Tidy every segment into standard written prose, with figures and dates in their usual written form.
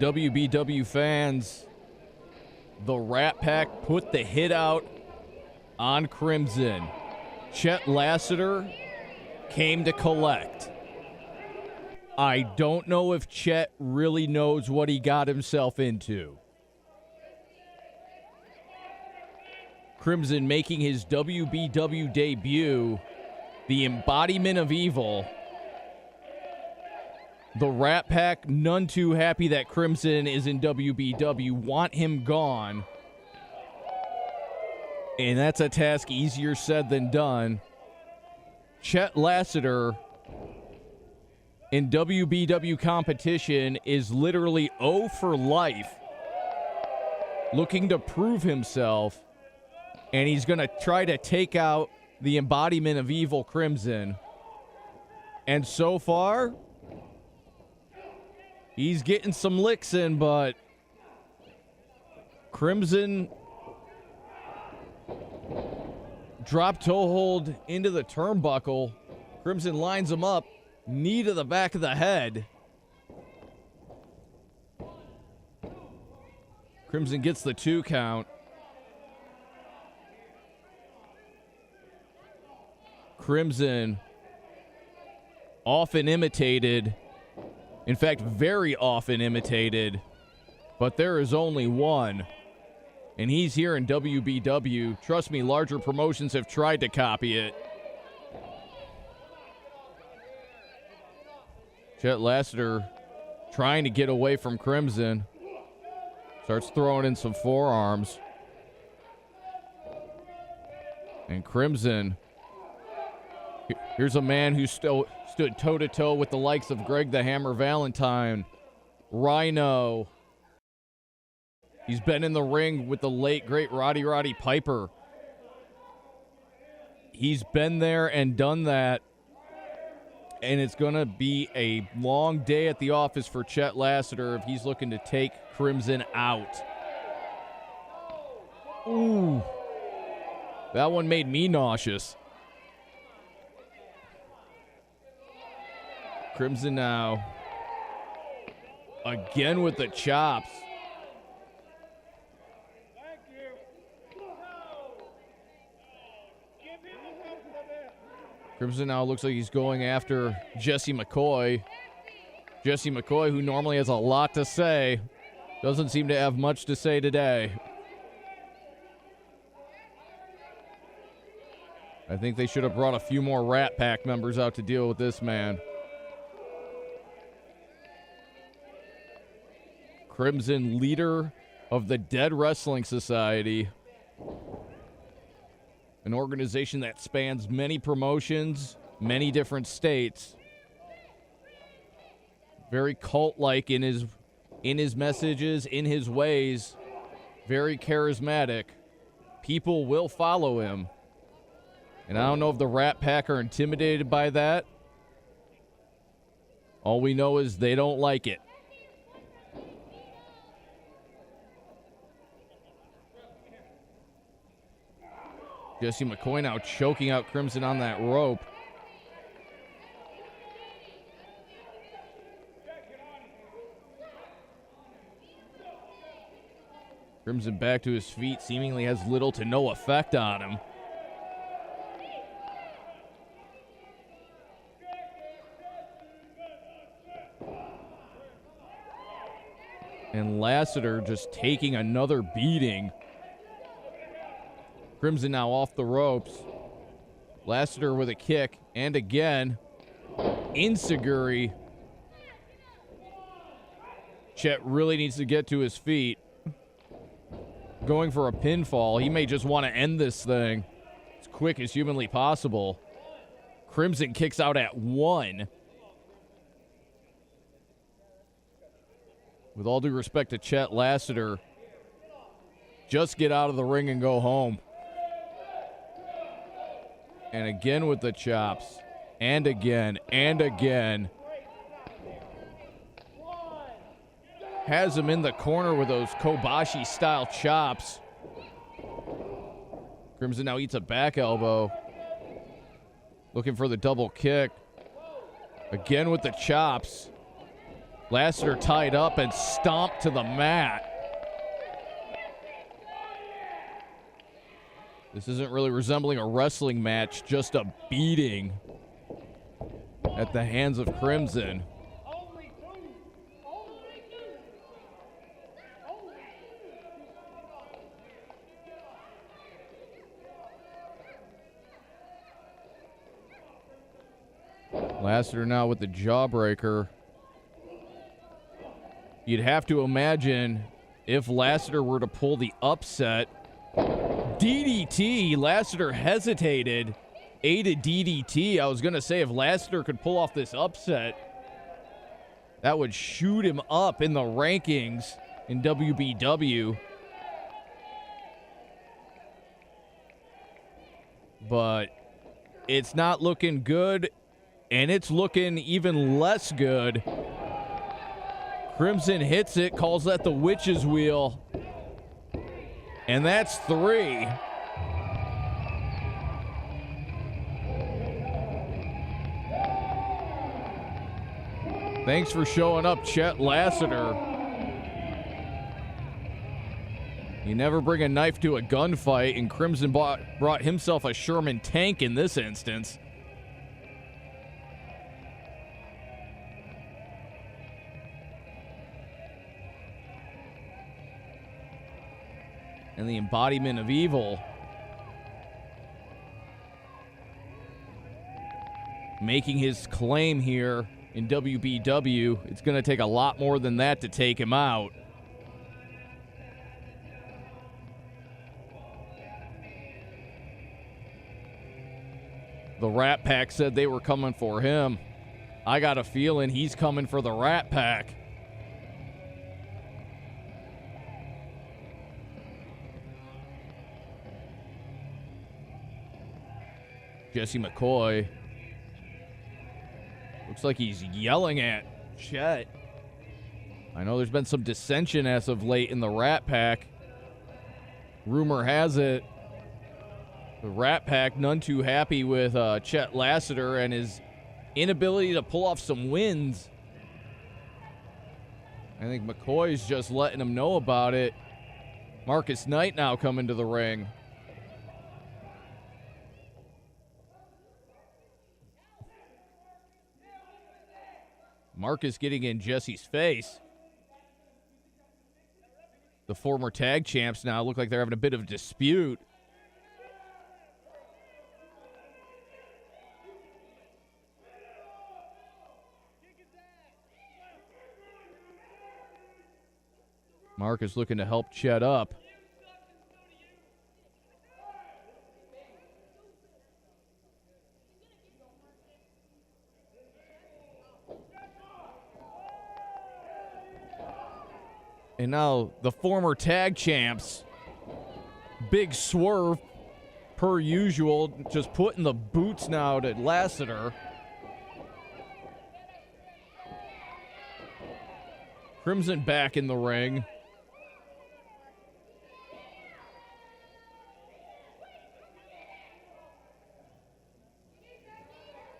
WBW fans, the Rat Pack put the hit out on Crimson. Chet Lasseter came to collect. I don't know if Chet really knows what he got himself into. Crimson making his WBW debut, the embodiment of evil. The Rat Pack, none too happy that Crimson is in WBW, want him gone. And that's a task easier said than done. Chet Lasseter in WBW competition is literally 0 for life, looking to prove himself, and he's going to try to take out the embodiment of evil, Crimson. And so far, he's getting some licks in, but Crimson drop toe hold into the turnbuckle. Crimson lines him up, knee to the back of the head. Crimson gets the 2 count. Crimson, often imitated, in fact, very often imitated, but there is only one, and he's here in WBW. Trust me, larger promotions have tried to copy it. Chet Lasseter trying to get away from Crimson. Starts throwing in some forearms. And Crimson, here's a man who stood toe-to-toe with the likes of Greg the Hammer Valentine, Rhino. He's been in the ring with the late, great Roddy Piper. He's been there and done that. And it's going to be a long day at the office for Chet Lasseter if he's looking to take Crimson out. Ooh. That one made me nauseous. Crimson now. Again with the chops. Crimson now looks like he's going after Jesse McCoy. Jesse McCoy, who normally has a lot to say, doesn't seem to have much to say today. I think they should have brought a few more Rat Pack members out to deal with this man. Crimson, leader of the Dead Wrestling Society, an organization that spans many promotions, many different states. Very cult-like in his messages, in his ways. Very charismatic. People will follow him. And I don't know if the Rat Pack are intimidated by that. All we know is they don't like it. Jesse McCoy now choking out Crimson on that rope. Crimson back to his feet, seemingly has little to no effect on him. And Lasseter just taking another beating. Crimson now off the ropes. Lasseter with a kick, and again, Inseguri. Chet really needs to get to his feet. Going for a pinfall. He may just want to end this thing as quick as humanly possible. Crimson kicks out at 1. With all due respect to Chet Lasseter, just get out of the ring and go home. And again with the chops. And again. And again. Has him in the corner with those Kobashi-style chops. Crimson now eats a back elbow. Looking for the double kick. Again with the chops. Lasseter tied up and stomped to the mat. This isn't really resembling a wrestling match, just a beating at the hands of Krimson. Lasseter now with the jawbreaker. You'd have to imagine if Lasseter were to pull the upset. DDT, Lasseter hesitated. A to DDT. I was going to say if Lasseter could pull off this upset, that would shoot him up in the rankings in WBW. But it's not looking good, and it's looking even less good. Krimson hits it, calls that the witch's wheel. And that's 3. Thanks for showing up, Chet Lasseter. You never bring a knife to a gunfight, and Krimson brought himself a Sherman tank in this instance. And the embodiment of evil making his claim here in WBW. It's going to take a lot more than that to take him out. The Rat Pack said they were coming for him. I got a feeling he's coming for the Rat Pack. Jesse McCoy. Looks like he's yelling at Chet. I know there's been some dissension as of late in the Rat Pack. Rumor has it the Rat Pack none too happy with Chet Lasseter and his inability to pull off some wins. I think McCoy's just letting him know about it. Marcus Knight now coming to the ring. Marcus getting in Jesse's face. The former tag champs now look like they're having a bit of a dispute. Marcus looking to help Chet up. And now the former tag champs, big swerve per usual, just putting the boots now to Lasseter. Krimson back in the ring.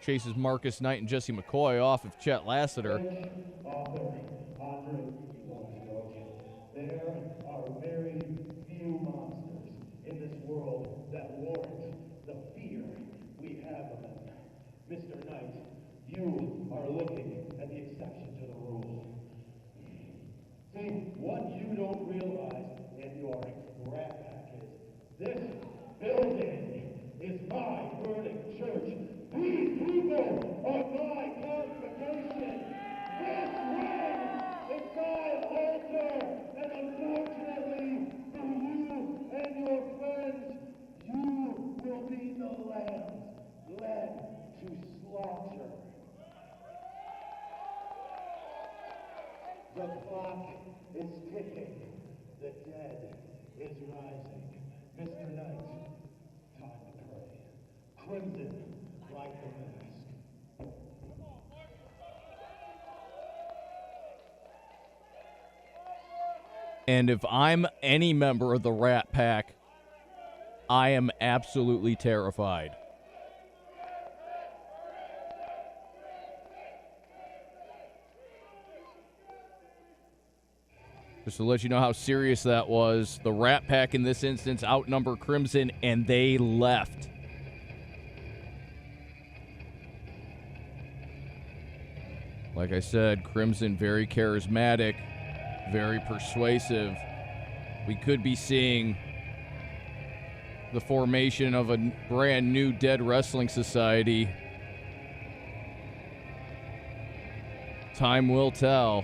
Chases Marcus Knight and Jesse McCoy off of Chet Lasseter. There are very few monsters in this world that warrant the fear we have of them. Mr. Knight, you are looking at the exception to the rule. See, what you don't realize in your Rat Pack is this building is my burning church. These people are my congregation. This ring is my altar. And unfortunately, for you and your friends, you will be the lambs led to slaughter. The clock is ticking. The dead is rising. Mr. Knight, time to pray. Crimson, like the mask. And if I'm any member of the Rat Pack, I am absolutely terrified. Just to let you know how serious that was, the Rat Pack in this instance outnumber Crimson, and they left. Like I said, Crimson very charismatic, very persuasive. We could be seeing the formation of a brand new Dead Wrestling Society. Time will tell.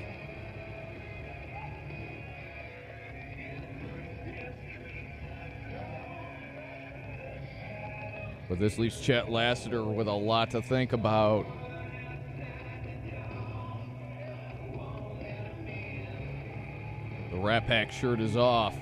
But this leaves Chet Lasseter with a lot to think about. The Rat Pack shirt is off.